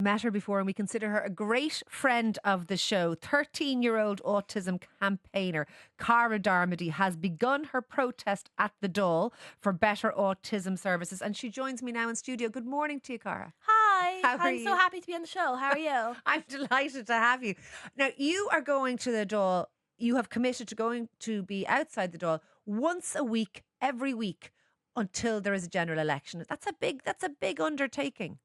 Met her before and we consider her a great friend of the show. 13-year-old autism campaigner Cara Darmody has begun her protest at the Dáil for better autism services, and she joins me now in studio. Good morning to you, Cara. Hi, How are I'm so you? happy to be on the show. How are you? I'm delighted to have you. Now, you are going to the Dáil. You have committed to going to be outside the Dáil once a week, every week, until there is a general election. That's a big undertaking.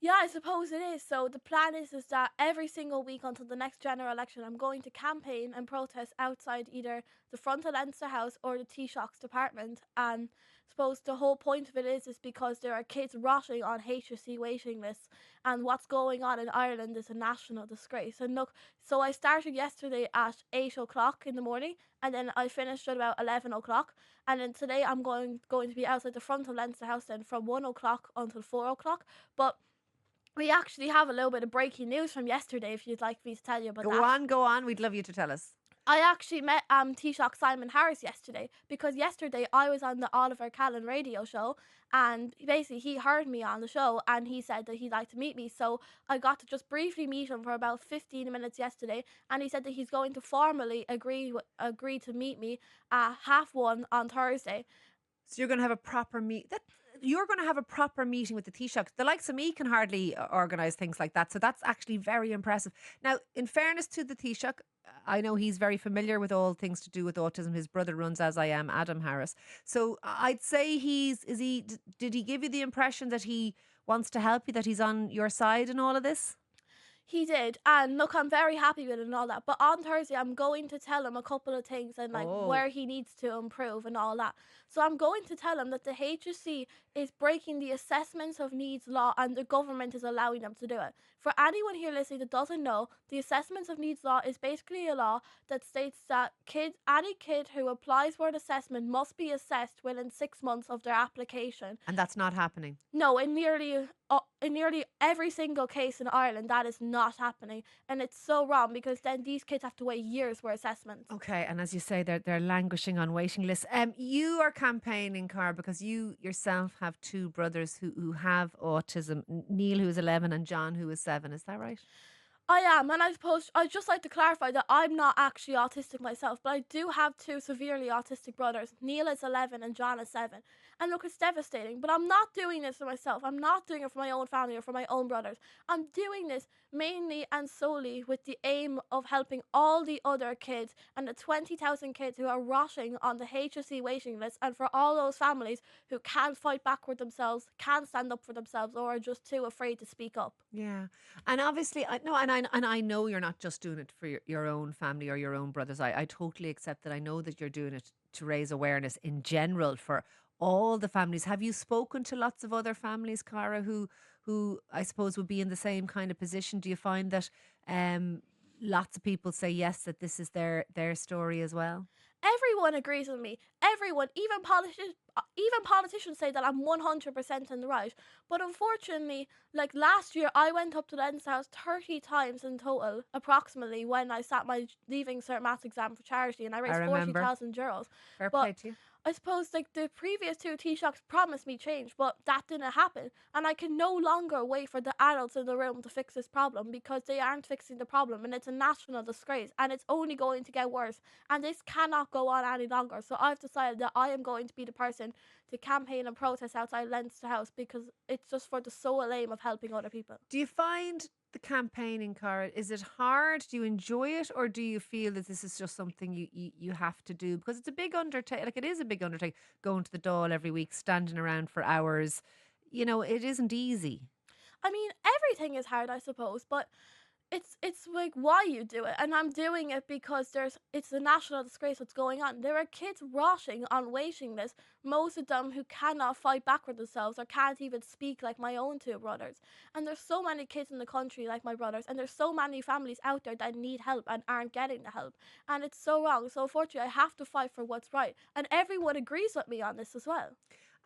Yeah, I suppose it is. So the plan is that every single week until the next general election, I'm going to campaign and protest outside either the front of Leinster House or the Taoiseach's department. And I suppose the whole point of it is because there are kids rotting on HSE waiting lists, and what's going on in Ireland is a national disgrace. And look, so I started yesterday at 8 o'clock in the morning, and then I finished at about 11 o'clock. And then today I'm going to be outside the front of Leinster House then from 1 o'clock until 4 o'clock. But we actually have a little bit of breaking news from yesterday, if you'd like me to tell you about Go that. on, go on. We'd love you to tell us. I actually met Taoiseach Simon Harris yesterday, because yesterday I was on the Oliver Callan radio show, and basically he heard me on the show and he said that he'd like to meet me. So I got to just briefly meet him for about 15 minutes yesterday, and he said that he's going to formally agree to meet me at 1:30 on Thursday. So you're going to have a proper meet. You're going to have a proper meeting with the Taoiseach. The likes of me can hardly organise things like that. So that's actually very impressive. Now, in fairness to the Taoiseach, I know he's very familiar with all things to do with autism. His brother runs As I Am, Adam Harris. So I'd say did he give you the impression that he wants to help you, that he's on your side in all of this? He did, and look, I'm very happy with it and all that. But on Thursday, I'm going to tell him a couple of things and like Oh. where he needs to improve and all that. So I'm going to tell him that the HSE is breaking the assessments of needs law, and the government is allowing them to do it. For anyone here listening that doesn't know, the assessments of needs law is basically a law that states that any kid who applies for an assessment must be assessed within 6 months of their application. And that's not happening. No, in nearly every single case in Ireland, that is not happening, and it's so wrong because then these kids have to wait years for assessments. Okay, and as you say, they're languishing on waiting lists. You are campaigning, Cara, because you yourself have two brothers who have autism. Neil, who is 11, and John, who is 7. Is that right? I am, and I suppose I'd just like to clarify that I'm not actually autistic myself, but I do have two severely autistic brothers. Neil is 11 and John is 7. And look, it's devastating, but I'm not doing this for myself. I'm not doing it for my own family or for my own brothers. I'm doing this mainly and solely with the aim of helping all the other kids and the 20,000 kids who are rotting on the HSE waiting list, and for all those families who can't fight back for themselves, can't stand up for themselves, or are just too afraid to speak up. Yeah, and obviously, I know, and I know you're not just doing it for your own family or your own brothers. I totally accept that. I know that you're doing it to raise awareness in general for all the families. Have you spoken to lots of other families, Cara, who I suppose would be in the same kind of position? Do you find that lots of people say yes, that this is their story as well? Everyone agrees with me. Everyone, even politicians say that I'm 100% in the right. But unfortunately, like last year, I went up to Leinster House 30 times in total, approximately, when I sat my leaving cert maths exam for charity, and I I raised remember. 40,000 euros. Fair But play to you. I suppose like the previous two Taoiseachs promised me change, but that didn't happen. And I can no longer wait for the adults in the room to fix this problem, because they aren't fixing the problem, and it's a national disgrace, and it's only going to get worse. And this cannot go on any longer. So I've decided that I am going to be the person to campaign and protest outside Leinster House, because it's just for the sole aim of helping other people. Do you find the campaigning, Cara, is it hard? Do you enjoy it, or do you feel that this is just something you have to do? Because it's a big undertaking. Like, it is a big undertaking, going to the Dáil every week, standing around for hours. You know, it isn't easy. I mean, everything is hard, I suppose, but it's like why you do it, and I'm doing it because it's a national disgrace what's going on. There are kids rotting on waiting lists, most of them who cannot fight back for themselves or can't even speak, like my own two brothers. And there's so many kids in the country like my brothers, and there's so many families out there that need help and aren't getting the help, and it's so wrong. So unfortunately, I have to fight for what's right, and everyone agrees with me on this as well.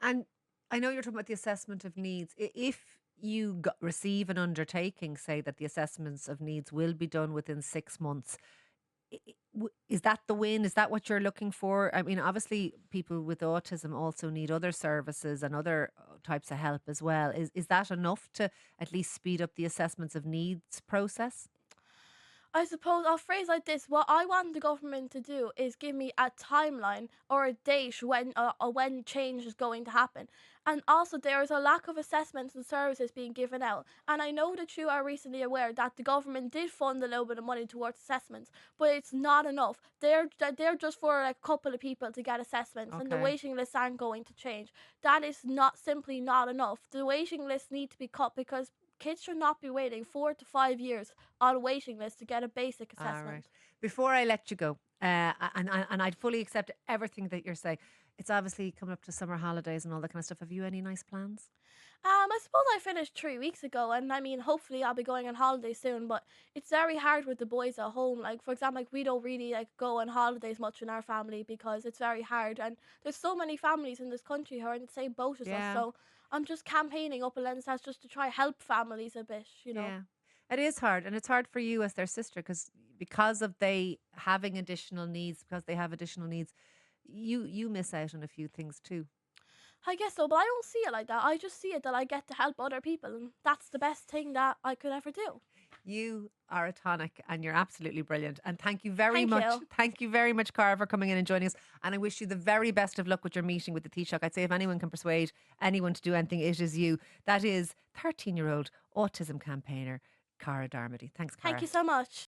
And I know you're talking about the assessment of needs. If you receive an undertaking, say that the assessments of needs will be done within 6 months, Is that the win? Is that what you're looking for? I mean, obviously, people with autism also need other services and other types of help as well. Is that enough to at least speed up the assessments of needs process? I suppose I'll phrase like this: what I want the government to do is give me a timeline or a date when change is going to happen. And also, there is a lack of assessments and services being given out. And I know that you are recently aware that the government did fund a little bit of money towards assessments, but it's not enough. They're just for like a couple of people to get assessments, and the Okay. waiting lists aren't going to change. That is not simply not enough. The waiting lists need to be cut because kids should not be waiting 4 to 5 years on a waiting list to get a basic All right. assessment. Before I let you go, and I'd fully accept everything that you're saying. It's obviously coming up to summer holidays and all that kind of stuff. Have you any nice plans? I suppose I finished 3 weeks ago, and I mean, hopefully, I'll be going on holiday soon. But it's very hard with the boys at home. Like, for example, like we don't really like go on holidays much in our family because it's very hard. And there's so many families in this country who are in the same boat as us. Yeah. So I'm just campaigning up in Leinster just to try help families a bit. You know. Yeah. It is hard, and it's hard for you as their sister because of they having additional needs, because they have additional needs, you miss out on a few things too. I guess so, but I don't see it like that. I just see it that I get to help other people, and that's the best thing that I could ever do. You are a tonic and you're absolutely brilliant. And thank you very Thank much. you. Thank you very much, Cara, for coming in and joining us. And I wish you the very best of luck with your meeting with the Taoiseach. I'd say if anyone can persuade anyone to do anything, it is you. That is 13-year-old autism campaigner, Cara Darmody. Thanks, Thank Cara. you so much.